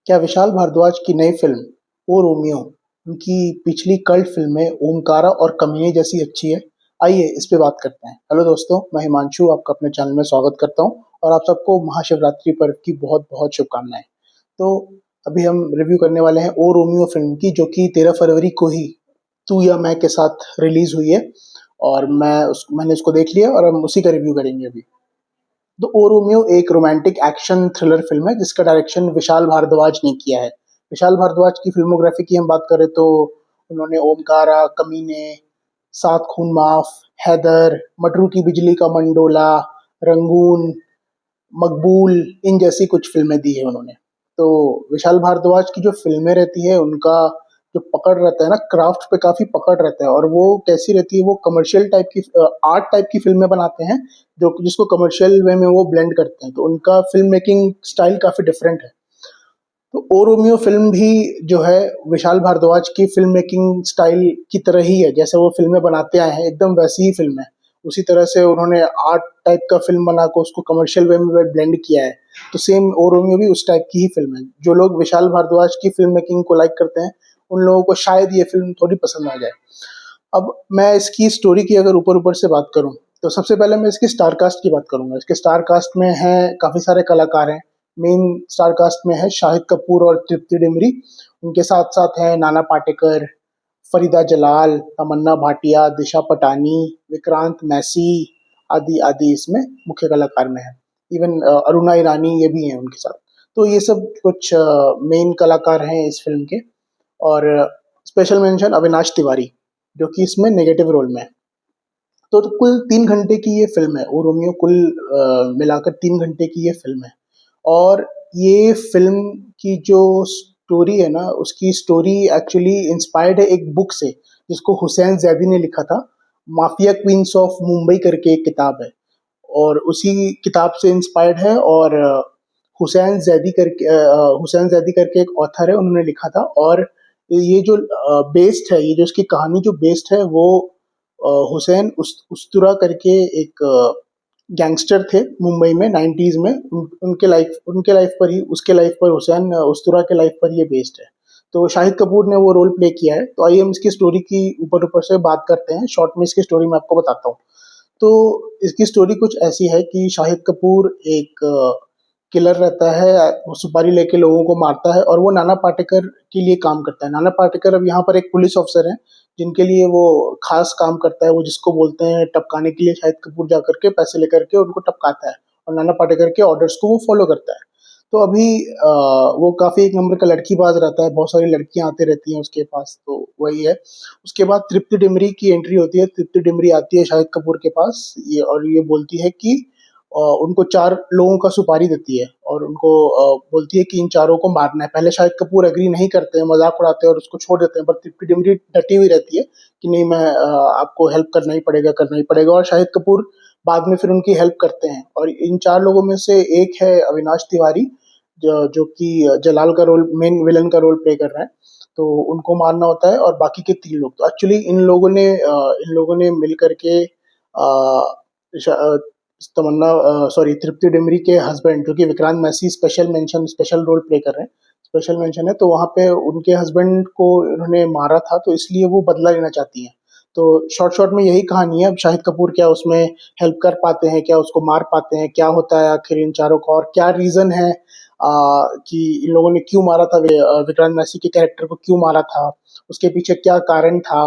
क्या विशाल भारद्वाज की नई फिल्म ओ रोमियो उनकी पिछली कल्ट फिल्में ओमकारा और कमीने जैसी अच्छी है? आइए इस पे बात करते हैं। हेलो दोस्तों, मैं हिमांशु आपका अपने चैनल में स्वागत करता हूँ और आप सबको महाशिवरात्रि पर्व की बहुत-बहुत शुभकामनाएं। तो अभी हम रिव्यू करने वाले हैं ओ रोमियो फिल्म की, जो कि 13 फरवरी को ही तू या मैं के साथ रिलीज हुई है और मैंने उसको देख लिया और हम उसी का रिव्यू करेंगे अभी। द ओ रोमियो एक रोमांटिक एक्शन थ्रिलर फिल्म है जिसका डायरेक्शन विशाल भारद्वाज ने किया है। विशाल भारद्वाज की फिल्मोग्राफी की हम बात करें तो उन्होंने ओमकारा, कमीने, सात खून माफ, हैदर, मटरू की बिजली का मंडोला, रंगून, मकबूल, इन जैसी कुछ फ़िल्में दी हैं उन्होंने। तो विशाल भारद्वाज की जो फ़िल्में रहती हैं, उनका जो पकड़ रहता है ना, क्राफ़्ट पे काफ़ी पकड़ रहता है और वो कैसी रहती है, वो कमर्शियल टाइप की आर्ट टाइप की फ़िल्में बनाते हैं, जो जिसको कमर्शियल वे में वो ब्लेंड करते हैं। तो उनका फ़िल्म मेकिंग स्टाइल काफ़ी डिफरेंट है। तो ओ रोमियो फ़िल्म भी जो है विशाल भारद्वाज की फ़िल्म मेकिंग स्टाइल की तरह ही है, जैसे वो फ़िल्में बनाते आए हैं, एकदम वैसी ही फ़िल्म है। उसी तरह से उन्होंने आर्ट टाइप का फ़िल्म बना के उसको कमर्शियल वे में ब्लेंड किया है। तो सेम ओ रोमियो भी उस टाइप की ही फ़िल्म है। जो लोग विशाल भारद्वाज की फ़िल्म मेकिंग को लाइक करते हैं, उन लोगों को शायद ये फ़िल्म थोड़ी पसंद आ जाए। अब मैं इसकी स्टोरी की अगर ऊपर-ऊपर से बात करूँ, तो सबसे पहले मैं इसकी स्टार कास्ट की बात करूँगा। इसके स्टार कास्ट में हैं काफ़ी सारे कलाकार हैं। मेन स्टार कास्ट में है शाहिद कपूर और तृप्ति डिमरी। उनके साथ-साथ हैं नाना पाटेकर, फरीदा जलाल, तमन्ना भाटिया, दिशा पटानी, विक्रांत मैसी आदि इसमें मुख्य कलाकार में हैं। इवन अरुणा ईरानी ये भी हैं उनके साथ। तो ये सब कुछ मेन कलाकार हैं इस फ़िल्म के। और स्पेशल मेंशन अविनाश तिवारी, जो कि इसमें नेगेटिव रोल में है। तो कुल 3 घंटे की ये फ़िल्म है। ओ रोमियो कुल मिलाकर 3 घंटे की ये फ़िल्म है। और ये फ़िल्म की जो स्टोरी है ना, उसकी स्टोरी एक्चुअली इंस्पायर्ड है एक बुक से, जिसको हुसैन ज़ैदी ने लिखा था। माफिया क्वीन्स ऑफ मुंबई करके एक किताब है और उसी किताब से इंस्पायर्ड है। और हुसैन ज़ैदी करके एक ऑथर है, उन्होंने लिखा था। और ये जो बेस्ड है, ये जो इसकी कहानी जो बेस्ड है, वो हुसैन उस्तुरा करके एक गैंगस्टर थे मुंबई में 90s में। उनके लाइफ पर ही, उसके लाइफ पर, हुसैन उस्तुरा के लाइफ पर ये बेस्ड है। तो शाहिद कपूर ने वो रोल प्ले किया है। तो आइए हम इसकी स्टोरी की ऊपर-ऊपर से बात करते हैं। शॉर्ट में इसकी स्टोरी मैं आपको बताता हूँ। तो इसकी स्टोरी कुछ ऐसी है कि शाहिद कपूर एक किलर रहता है, वो सुपारी लेके लोगों को मारता है और वो नाना पाटेकर के लिए काम करता है। नाना पाटेकर अब यहाँ पर एक पुलिस ऑफिसर हैं, जिनके लिए वो खास काम करता है। वो जिसको बोलते हैं टपकाने के लिए, शाहिद कपूर जाकर के पैसे लेकर के उनको टपकाता है और नाना पाटेकर के ऑर्डर्स को वो फॉलो करता है। तो अभी वो काफ़ी एक नंबर का लड़कीबाज रहता है, बहुत सारी लड़कियाँ आती रहती हैं उसके पास, तो वही है। उसके बाद तृप्ति डिमरी की एंट्री होती है। तृप्ति डिमरी आती है शाहिद कपूर के पास, ये और ये बोलती है कि उनको 4 लोगों का सुपारी देती है और उनको बोलती है कि इन चारों को मारना है। पहले शाहिद कपूर एग्री नहीं करते हैं, मज़ाक उड़ाते हैं और उसको छोड़ देते हैं, पर तृप्ति डिमरी डटी हुई रहती है कि नहीं, मैं आपको हेल्प करना ही पड़ेगा। और शाहिद कपूर बाद में फिर उनकी हेल्प करते हैं। और इन 4 लोगों में से एक है अविनाश तिवारी, जो कि जलाल का रोल, मेन विलन का रोल प्ले कर रहा है। तो उनको मारना होता है और बाकी के 3 लोग, तो एक्चुअली इन लोगों ने मिल करके तमन्ना सॉरी तृप्ति डिमरी के हस्बैंड, जो कि Vikrant Massey, special role play कर रहे हैं, स्पेशल मेंशन है। तो वहाँ पे उनके हस्बैंड को उन्होंने मारा था, तो इसलिए वो बदला लेना चाहती हैं। तो शॉर्ट में यही कहानी है। अब शाहिद कपूर क्या उसमें हेल्प कर पाते हैं, क्या उसको मार पाते हैं, क्या होता है आखिर इन चारों का, और क्या रीज़न है कि इन लोगों ने क्यों मारा था, विक्रांत मैसी के कैरेक्टर को क्यों मारा था, उसके पीछे क्या कारण था,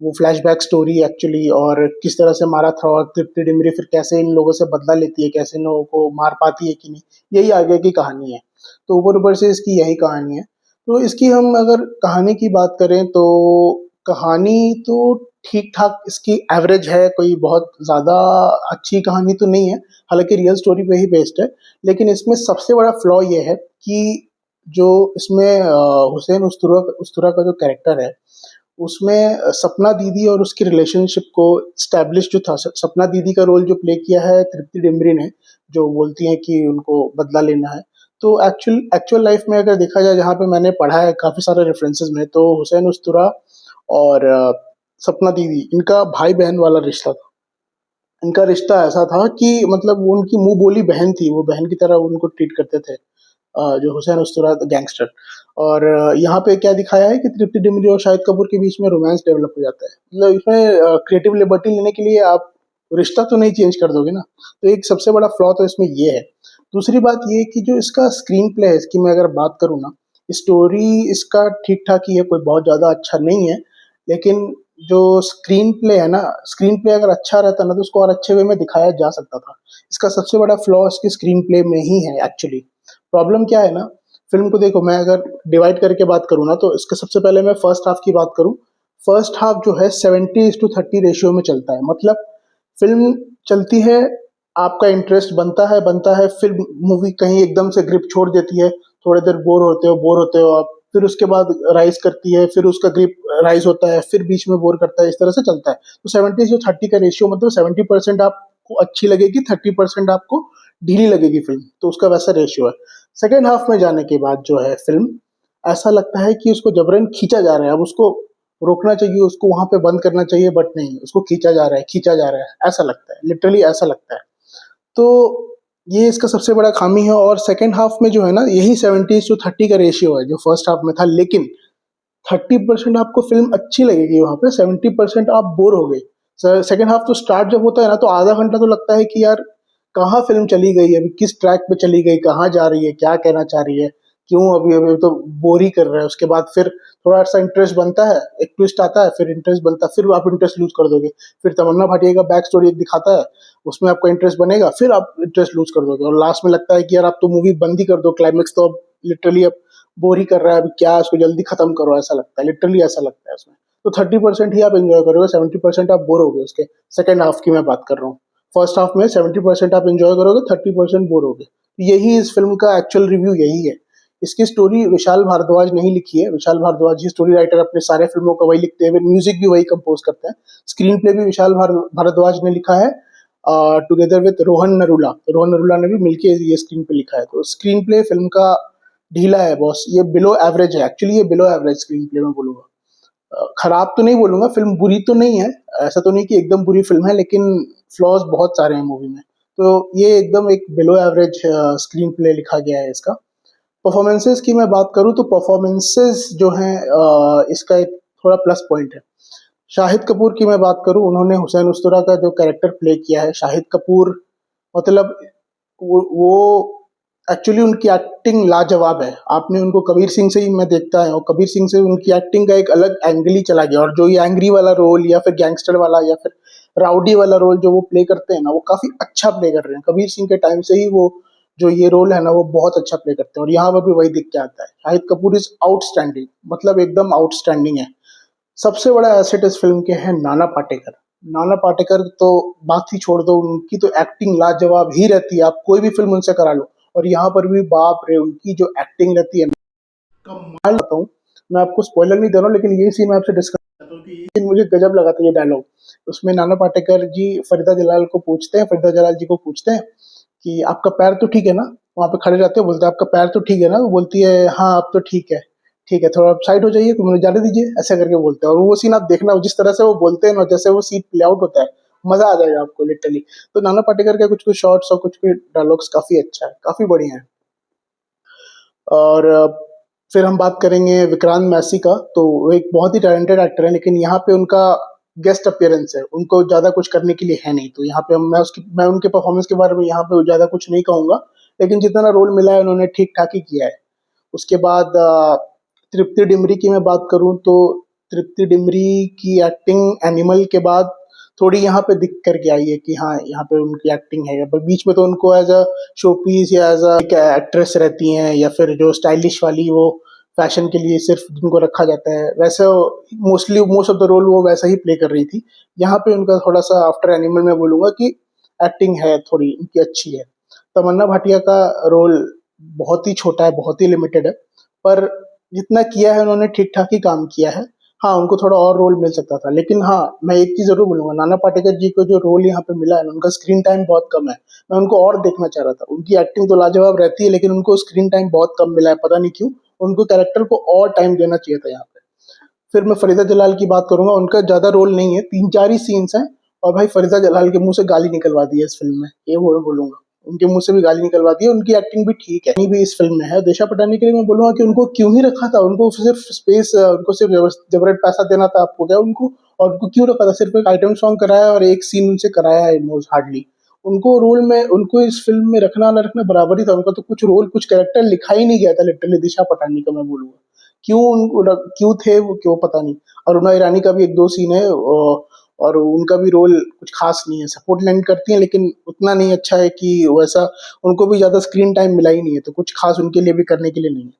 वो फ्लैशबैक स्टोरी एक्चुअली, और किस तरह से मारा था, और तृप्ति डिमरी फिर कैसे इन लोगों से बदला लेती है, कैसे इन लोगों को मार पाती है कि नहीं, यही आगे की कहानी है। तो ऊपर-ऊपर से इसकी यही कहानी है। तो इसकी हम अगर कहानी की बात करें तो कहानी तो ठीक-ठाक इसकी एवरेज है, कोई बहुत ज़्यादा अच्छी कहानी तो नहीं है, हालाँकि रियल स्टोरी पे ही बेस्ड है। लेकिन इसमें सबसे बड़ा फ्लॉ ये है कि जो इसमें हुसैन उस्तुरा का जो कैरेक्टर है, उसमें सपना दीदी और उसकी रिलेशनशिप को एस्टैब्लिश जो था, सपना दीदी का रोल जो प्ले किया है तृप्ति डिमरी ने, जो बोलती हैं कि उनको बदला लेना है। तो एक्चुअल लाइफ में अगर देखा जाए, जहाँ पे मैंने पढ़ा है काफ़ी सारे रेफरेंसेस में, तो हुसैन उस्तुरा और सपना दीदी, इनका भाई-बहन वाला रिश्ता था। इनका रिश्ता ऐसा था कि मतलब वो उनकी मुँह बोली बहन थी, वो बहन की तरह उनको ट्रीट करते थे। जो हुसैन उस्तरा गैंगस्टर। और यहाँ पे क्या दिखाया है कि तृप्ति डिमरी और शाहिद कपूर के बीच में रोमांस डेवलप हो जाता है। मतलब इसमें क्रिएटिव लिबर्टी लेने के लिए आप रिश्ता तो नहीं चेंज कर दोगे ना। तो एक सबसे बड़ा फ्लॉ तो इसमें ये है। दूसरी बात ये कि जो इसका स्क्रीन प्ले है, इसकी मैं अगर बात करूँ ना, स्टोरी इसका ठीक ठाक ही है, कोई बहुत ज्यादा अच्छा नहीं है। लेकिन जो स्क्रीन प्ले है ना, स्क्रीन प्ले अगर अच्छा रहता ना तो उसको और अच्छे वे में दिखाया जा सकता था। इसका सबसे बड़ा फ्लॉ इसकी स्क्रीन प्ले में ही है एक्चुअली। प्रॉब्लम क्या है ना, फिल्म को देखो, मैं अगर डिवाइड करके बात करूँ ना, तो इसके सबसे पहले मैं फर्स्ट हाफ की बात करूँ। फर्स्ट हाफ जो है 70:30 रेशियो में चलता है। मतलब फिल्म चलती है, आपका इंटरेस्ट बनता है, फिर मूवी कहीं एकदम से ग्रिप छोड़ देती है, थोड़ी देर बोर होते हो आप, फिर उसके बाद राइज करती है, फिर उसका ग्रिप राइज होता है, फिर बीच में बोर करता है, इस तरह से चलता है। तो 70:30 का रेशियो, मतलब 70% आपको अच्छी लगेगी, 30% आपको ढीली लगेगी फिल्म, तो उसका वैसा रेशियो है। सेकेंड हाफ में जाने के बाद जो है फिल्म, ऐसा लगता है कि उसको जबरन खींचा जा रहा है। अब उसको रोकना चाहिए, उसको वहां पे बंद करना चाहिए, बट नहीं, उसको खींचा जा रहा है, ऐसा लगता है, लिटरली ऐसा लगता है। तो ये इसका सबसे बड़ा खामी है। और सेकेंड हाफ में जो है ना, यही 70:30 का रेशियो है जो फर्स्ट हाफ में था। लेकिन 30% आपको फिल्म अच्छी लगेगी, वहां पे 70% आप बोर हो गए। सेकेंड हाफ तो स्टार्ट जब होता है ना, तो आधा घंटा तो लगता है कि यार कहाँ फिल्म चली गई, अभी किस ट्रैक पे चली गई, कहाँ जा रही है, क्या कहना चाह रही है, क्यों, अभी अभी तो बोर ही कर रहा है। उसके बाद फिर थोड़ा सा इंटरेस्ट बनता है, एक ट्विस्ट आता है, फिर इंटरेस्ट बनता है, फिर आप इंटरेस्ट लूज कर दोगे। फिर तमन्ना भाटिया का बैक स्टोरी एक दिखाता है, उसमें आपका इंटरेस्ट बनेगा, फिर आप इंटरेस्ट लूज कर दोगे, और लास्ट में लगता है कि यार आप तो मूवी बंद ही कर दो, क्लाइमेक्स तो अब लिटरली अब बोर ही कर रहा है, अभी क्या, इसको जल्दी खत्म करो, ऐसा लगता है, लिटरली ऐसा लगता है उसमें। तो 30% ही आप एंजॉय करोगे, 70% आप बोर होगे उसके। सेकेंड हाफ की मैं बात कर रहा हूँ। फर्स्ट हाफ में 70% आप एंजॉय करोगे, 30% बोर होगे। यही इस फिल्म का एक्चुअल रिव्यू यही है। इसकी स्टोरी विशाल भारद्वाज नहीं लिखी है। विशाल भारद्वाज ही स्टोरी राइटर, अपने सारे फिल्मों का वही लिखते हैं, म्यूजिक भी वही कंपोज करते हैं। स्क्रीन प्ले भी विशाल भारद्वाज ने लिखा है, टुगेदर विद रोहन नरूला। रोहन नरूला ने भी मिलके ये स्क्रीन प्ले लिखा है। तो स्क्रीन प्ले फिल्म का ढीला है बॉस, ये बिलो एवरेज है एक्चुअली, ये बिलो एवरेज स्क्रीन प्ले मैं बोलूंगा। खराब तो नहीं बोलूंगा, फिल्म बुरी तो नहीं है, ऐसा तो नहीं कि एकदम बुरी फिल्म है, लेकिन फ्लॉज बहुत सारे हैं मूवी में। तो ये एकदम एक बिलो एवरेज स्क्रीन प्ले लिखा गया है इसका। परफॉर्मेंसेस की मैं बात करूँ तो परफॉर्मेंसेस जो हैं, इसका एक थोड़ा प्लस पॉइंट है। शाहिद कपूर की मैं बात करूँ, उन्होंने हुसैन उस्तरा का जो कैरेक्टर प्ले किया है, शाहिद कपूर, मतलब वो एक्चुअली उनकी एक्टिंग लाजवाब है। आपने उनको कबीर सिंह से ही मैं देखता है, और कबीर सिंह से उनकी एक्टिंग का एक अलग एंगल ही चला गया। और जो ये एंग्री वाला रोल, या फिर गैंगस्टर वाला, या फिर राउडी वाला रोल जो वो प्ले करते हैं ना, वो काफी अच्छा प्ले कर रहे हैं। कबीर सिंह के टाइम से ही वो जो ये रोल है ना, वो बहुत अच्छा प्ले करते हैं, और यहाँ पर भी वही दिख के आता है। शाहिद कपूर इज आउटस्टैंडिंग, मतलब एकदम आउटस्टैंडिंग है। सबसे बड़ा एसेट इस फिल्म के है नाना पाटेकर। नाना पाटेकर तो बात ही छोड़ दो, उनकी तो एक्टिंग लाजवाब ही रहती है, आप कोई भी फिल्म उनसे करा लो। और यहाँ पर भी बाप रे, उनकी जो एक्टिंग रहती है, कमाल बताऊं। मैं आपको स्पॉइलर नहीं दे रहा हूँ, लेकिन ये सीन मैं आपसे डिस्कस करता हूँ कि ये scene मुझे गजब लगा था, ये डायलॉग। उसमें नाना पाटेकर जी फरीदा जलाल को पूछते हैं, फरीदा जलाल जी को पूछते हैं कि आपका पैर तो ठीक है ना। वहां पे खड़े रहते हैं, बोलते हैं आपका पैर तो ठीक है ना। वो बोलती है हाँ अब तो ठीक है, ठीक है, थोड़ा साइड हो जाइए, तो मुझे जाने दीजिए, ऐसा करके बोलते हैं। और वो सीन आप देखना, जिस तरह से वो बोलते हैं ना, जैसे वो सीन प्ले आउट होता है, मजा आ जाएगा आपको लिटरली। तो नाना पाटेकर के कुछ कुछ शॉर्ट्स और कुछ कुछ डायलॉग्स काफी अच्छा है, काफी बढ़िया है। और फिर हम बात करेंगे विक्रांत मैसी का। तो वो एक बहुत ही टैलेंटेड एक्टर है, लेकिन यहाँ पे उनका गेस्ट अपीयरेंस है, उनको ज्यादा कुछ करने के लिए है नहीं। तो यहाँ पे मैं उनके परफॉर्मेंस के बारे में यहाँ पे ज्यादा कुछ नहीं कहूंगा, लेकिन जितना रोल मिला है उन्होंने ठीक ठाक ही किया है। उसके बाद तृप्ति डिमरी की मैं बात करूं, तो तृप्ति डिमरी की एक्टिंग एनिमल के बाद थोड़ी यहाँ पे दिख करके आई है कि हाँ, यहाँ पे उनकी एक्टिंग है। पर बीच में तो उनको एज अ शो पीस या एज अ एक्ट्रेस रहती हैं, या फिर जो स्टाइलिश वाली, वो फैशन के लिए सिर्फ जिनको रखा जाता है, वैसे मोस्ट ऑफ द रोल वो वैसा ही प्ले कर रही थी। यहाँ पे उनका थोड़ा सा आफ्टर एनिमल में बोलूंगा कि एक्टिंग है थोड़ी उनकी अच्छी है। तमन्ना भाटिया का रोल बहुत ही छोटा है, बहुत ही लिमिटेड है, पर जितना किया है उन्होंने ठीक ठाक ही काम किया है। हाँ, उनको थोड़ा और रोल मिल सकता था, लेकिन हाँ, मैं एक चीज जरूर बोलूंगा, नाना पाटेकर जी को जो रोल यहाँ पे मिला है ना, उनका स्क्रीन टाइम बहुत कम है। मैं उनको और देखना चाह रहा था, उनकी एक्टिंग तो लाजवाब रहती है, लेकिन उनको स्क्रीन टाइम बहुत कम मिला है, पता नहीं क्यों। उनको कैरेक्टर को और टाइम देना चाहिए था यहाँ पे। फिर मैं फरीदा जलाल की बात करूंगा, उनका ज्यादा रोल नहीं है, 3-4 ही सीन्स हैं। और भाई फरीदा जलाल के मुंह से गाली निकलवा दी है इस फिल्म में, ये वो मैं बोलूंगा। उनके मुँह से भी गाली निकलवा दी है, उनकी एक्टिंग भी ठीक है, कहीं भी इस फ़िल्म में है। दिशा पटानी के लिए मैं बोलूँगा कि उनको क्यों ही रखा था? उनको सिर्फ़ स्पेस उनको सिर्फ़ ज़बरदस्त पैसा देना था आपको क्या उनको? और उनको क्यों रखा था? सिर्फ़ एक आइटम सॉन्ग कराया और एक सीन उनसे कराया है मोस्ट हार्डली। उनको रोल में उनको इस फ़िल्म में रखना ना रखना बराबर ही था। उनका तो कुछ रोल, कुछ कैरेक्टर लिखा ही नहीं गया था लिटरली दिशा पटानी का मैं बोलूँगा। क्यों उनको क्यों थे वो, क्यों पता नहीं। अरुणा ईरानी का भी 1-2 सीन है और उनका भी रोल कुछ खास नहीं है। सपोर्ट लाइन करती हैं लेकिन उतना नहीं अच्छा है कि वैसा उनको भी ज़्यादा स्क्रीन टाइम मिला ही नहीं है, तो कुछ खास उनके लिए भी करने के लिए नहीं है।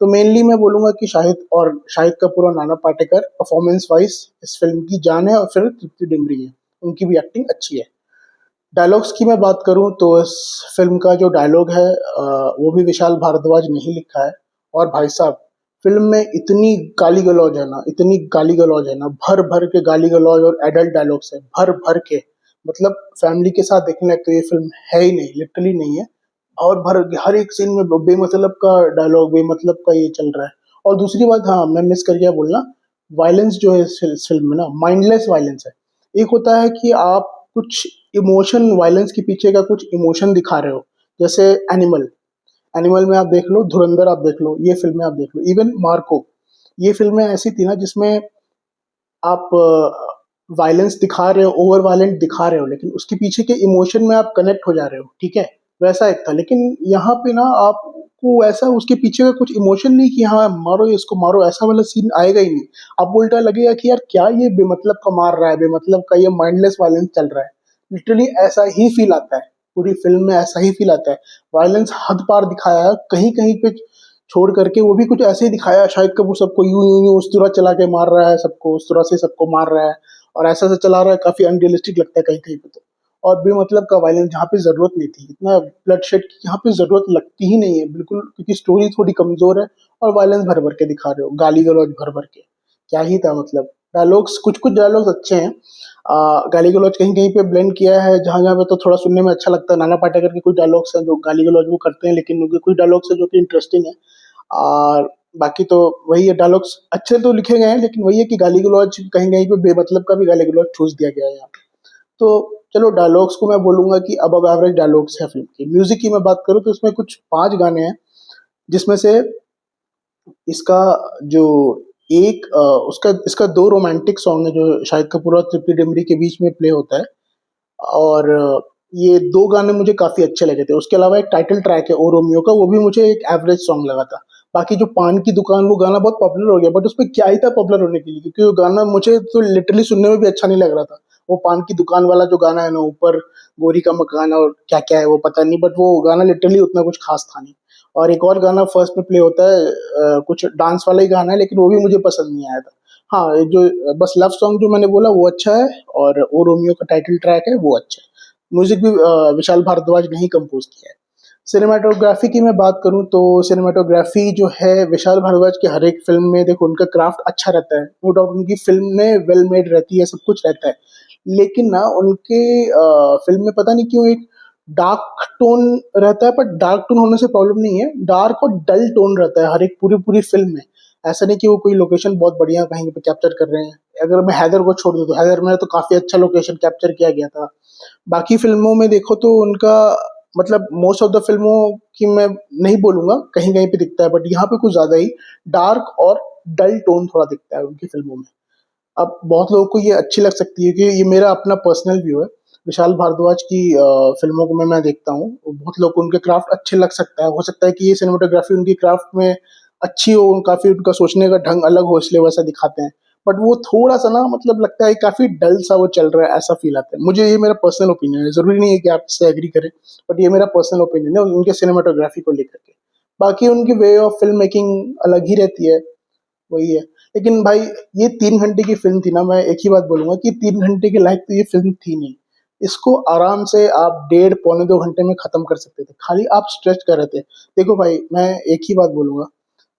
तो मेनली मैं बोलूँगा कि शाहिद कपूर और नाना पाटेकर परफॉर्मेंस वाइज़ इस फ़िल्म की जान है और फिर तृप्ति डिमरी है। उनकी भी एक्टिंग अच्छी है। डायलॉग्स की मैं बात करूँ तो इस फ़िल्म का जो डायलॉग है वो भी विशाल भारद्वाज ने ही लिखा है और भाई साहब फ़िल्म में इतनी गाली-गलौज है ना, इतनी गाली-गलौज है ना, भर-भर के गाली-गलौज और एडल्ट डायलॉग्स हैं, भर-भर के। मतलब फैमिली के साथ देखने लायक तो ये फ़िल्म है ही नहीं, लिटरली नहीं है। और हर एक सीन में बेमतलब का डायलॉग, बेमतलब का ये चल रहा है। और दूसरी बात, हाँ, मैं मिस कर गया बोलना, वायलेंस जो है इस फ़िल्म में ना, माइंडलेस वायलेंस है। एक होता है कि आप कुछ इमोशन, वायलेंस के पीछे का कुछ इमोशन दिखा रहे हो, जैसे एनिमल। एनिमल में आप देख लो, धुरंधर आप देख लो, ये फ़िल्में आप देख लो, इवन मार्को। ये फ़िल्में ऐसी थी ना जिसमें आप वायलेंस दिखा रहे हो, ओवर वायलेंट दिखा रहे हो, लेकिन उसके पीछे के इमोशन में आप कनेक्ट हो जा रहे हो, ठीक है? वैसा एक था, लेकिन यहाँ पे ना आपको ऐसा उसके पीछे का कुछ इमोशन नहीं कि हाँ, मारो इसको मारो, ऐसा वाला सीन आएगा ही नहीं। आपको उल्टा लगेगा कि यार क्या ये बेमतलब का मार रहा है, बेमतलब का ये माइंडलेस वायलेंस चल रहा है। लिटरली ऐसा ही फील आता है, पूरी फ़िल्म में ऐसा ही फील आता है। वायलेंस हद पार दिखाया है, कहीं-कहीं पे छोड़ करके वो भी कुछ ऐसे ही दिखाया, शाहिद कपूर सबको यूं उस तरह चला के मार रहा है, सबको उस तरह से सबको मार रहा है और ऐसा से चला रहा है, काफी अनरियलिस्टिक लगता है कहीं कहीं पे तो। और बेमतलब का वायलेंस जहाँ पे जरूरत नहीं थी, इतना ब्लडशेड की यहाँ पे जरूरत लगती ही नहीं है बिल्कुल, क्योंकि स्टोरी थोड़ी कमजोर है और वायलेंस भर भर के दिखा रहे हो, गाली गलौज भर भर के। क्या ही था मतलब। डायलॉग्स, कुछ कुछ डायलॉग्स अच्छे हैं। गाली गलौज कहीं कहीं पे ब्लेंड किया है, जहाँ जहाँ पे तो थोड़ा सुनने में अच्छा लगता है। नाना पाटेकर के कुछ डायलॉग्स हैं जो गाली गलौज वो करते हैं, लेकिन उनके कुछ डायलॉग्स हैं जो कि इंटरेस्टिंग है। और बाकी तो वही है, डायलॉग्स अच्छे तो लिखे गए हैं, लेकिन वही है कि गाली-गलौज कहीं-कहीं पे बेमतलब का भी गाली-गलौज ठूस दिया गया है यहाँ पे। तो चलो, डायलॉग्स को मैं बोलूँगा कि अबव एवरेज डायलॉग्स है फ़िल्म की। म्यूज़िक की मैं बात करूँ तो इसमें कुछ 5 गाने हैं, जिसमें से इसका जो एक उसका इसका 2 रोमांटिक सॉन्ग है जो शाहिद कपूर और तृप्ति डिमरी के बीच में प्ले होता है। और ये 2 गाने मुझे काफ़ी अच्छे लगे थे। उसके अलावा एक टाइटल ट्रैक है ओ रोमियो का, वो भी मुझे एक एवरेज सॉन्ग लगा था। बाकी जो पान की दुकान, वो गाना बहुत पॉपुलर हो गया, बट उसमें क्या ही था पॉपुलर होने के लिए, क्योंकि वो गाना मुझे तो लिटरली सुनने में भी अच्छा नहीं लग रहा था। वो पान की दुकान वाला जो गाना है ना, ऊपर गोरी का मकान और क्या-क्या है वो पता नहीं, बट वो गाना लिटरली उतना कुछ खास था नहीं। और एक और गाना फर्स्ट में प्ले होता है, कुछ डांस वाला ही गाना है, लेकिन वो भी मुझे पसंद नहीं आया था। हाँ, ये जो बस लव सॉन्ग जो मैंने बोला वो अच्छा है, और ओ रोमियो का टाइटल ट्रैक है वो अच्छा है। म्यूजिक भी विशाल भारद्वाज ने ही कंपोज किया है। सिनेमाटोग्राफी की मैं बात करूँ तो सिनेमाटोग्राफी जो है विशाल भारद्वाज की हर एक फ़िल्म में देखो उनका क्राफ्ट अच्छा रहता है। नो डाउट उनकी फ़िल्म में वेल मेड रहती है, सब कुछ रहता है। लेकिन ना उनके फ़िल्म में पता नहीं क्यों एक डार्क टोन रहता है, पर डार्क टोन होने से प्रॉब्लम नहीं है। डार्क और डल टोन रहता है हर एक पूरी-पूरी फ़िल्म में। ऐसा नहीं कि वो कोई लोकेशन बहुत बढ़िया कहीं पे कैप्चर कर रहे हैं। अगर मैं हैदर को छोड़ दूँ तो हैदर में तो काफ़ी अच्छा लोकेशन कैप्चर किया गया था। बाकी फ़िल्मों में देखो तो उनका मतलब मोस्ट ऑफ द फ़िल्मों की मैं नहीं बोलूँगा, कहीं-कहीं पे दिखता है, बट यहाँ पे कुछ ज़्यादा ही डार्क और डल टोन थोड़ा दिखता है उनकी फ़िल्मों में। अब बहुत लोगों को ये अच्छी लग सकती है, कि ये मेरा अपना पर्सनल व्यू है। विशाल भारद्वाज की फ़िल्मों को मैं देखता हूँ, बहुत लोग को उनके क्राफ्ट अच्छे लग सकता है। हो सकता है कि ये सिनेमेटोग्राफ़ी उनकी क्राफ्ट में अच्छी हो, काफ़ी उनका सोचने का ढंग अलग हो, इसलिए वैसा दिखाते हैं। बट वो थोड़ा-सा ना मतलब लगता है काफ़ी डल सा वो चल रहा है, ऐसा फ़ील आता है। मुझे ये मेरा पर्सनल ओपिनियन है, ज़रूरी नहीं है कि आप इससे एग्री करें, बट ये मेरा पर्सनल ओपिनियन है उनके सिनेमेटोग्राफ़ी को लेकर के। बाकी उनकी वे ऑफ फ़िल्म मेकिंग अलग ही रहती है, वही है। लेकिन भाई ये 3 घंटे की फ़िल्म थी ना, मैं एक ही बात बोलूँगा कि 3 घंटे के लायक तो ये फ़िल्म थी नहीं। इसको आराम से आप डेढ़ पौने 2 घंटे में ख़त्म कर सकते थे। खाली आप स्ट्रेच कर रहे थे। देखो भाई, मैं एक ही बात बोलूँगा,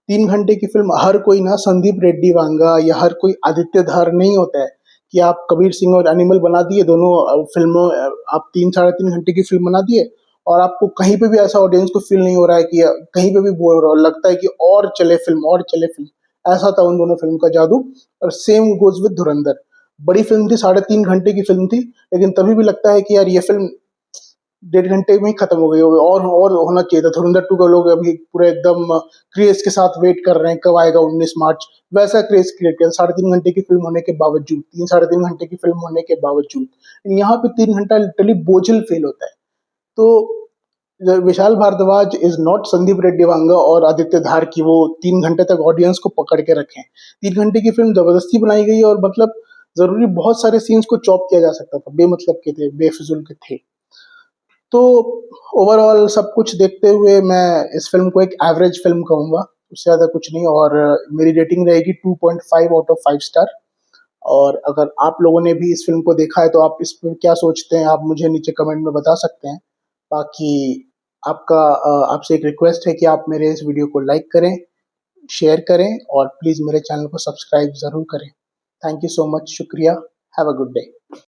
3 घंटे की फ़िल्म हर कोई ना संदीप रेड्डी वांगा या हर कोई आदित्य धार नहीं होता है, कि आप कबीर सिंह और एनिमल बना दिए दोनों फ़िल्मों आप 3 साढ़े 3 घंटे की फ़िल्म बना दिए, और आपको कहीं पे भी ऐसा ऑडियंस को फ़ील नहीं हो रहा है कि कहीं पे भी बोर हो रहा हो, लगता है कि और चले फ़िल्म और चले फ़िल्म। ऐसा था उन दोनों फ़िल्म का जादू। और सेम गोज़ विद धुरंधर। बड़ी फ़िल्म थी, साढ़े 3 घंटे की फ़िल्म थी, लेकिन तभी भी लगता है कि यार ये फ़िल्म डेढ़ घंटे में ही खत्म हो गई होगी, और होना चाहिए था। धुरंधर 2 का लोग अभी पूरा एकदम क्रेज के साथ वेट कर रहे हैं कब आएगा 19 मार्च। वैसा क्रेज क्रिएट किया 3.5 घंटे की फिल्म होने के बावजूद, 3 साढ़े 3 घंटे की फिल्म होने के बावजूद यहाँ पे 3 घंटा लिटरली बोझिल फील होता है। तो विशाल भारद्वाज इज नॉट संदीप रेड्डी वांगा और आदित्य धार की वो 3 घंटे तक ऑडियंस को पकड़ के रखें। 3 घंटे की फिल्म जबरदस्ती बनाई गई और मतलब जरूरी बहुत सारे सीन्स को चॉप किया जा सकता था, बेमतलब के थे, बेफिजुल के थे। तो ओवरऑल सब कुछ देखते हुए मैं इस फिल्म को एक एवरेज फिल्म कहूंगा, उससे ज्यादा कुछ नहीं। और मेरी रेटिंग रहेगी 2.5 आउट ऑफ 5 स्टार। और अगर आप लोगों ने भी इस फिल्म को देखा है तो आप इस पर क्या सोचते हैं, आप मुझे नीचे कमेंट में बता सकते हैं। बाकी आपसे एक रिक्वेस्ट है कि आप मेरे इस वीडियो को लाइक करें, शेयर करें और प्लीज मेरे चैनल को सब्सक्राइब जरूर करें। थैंक यू सो मच, शुक्रिया। Have a good day.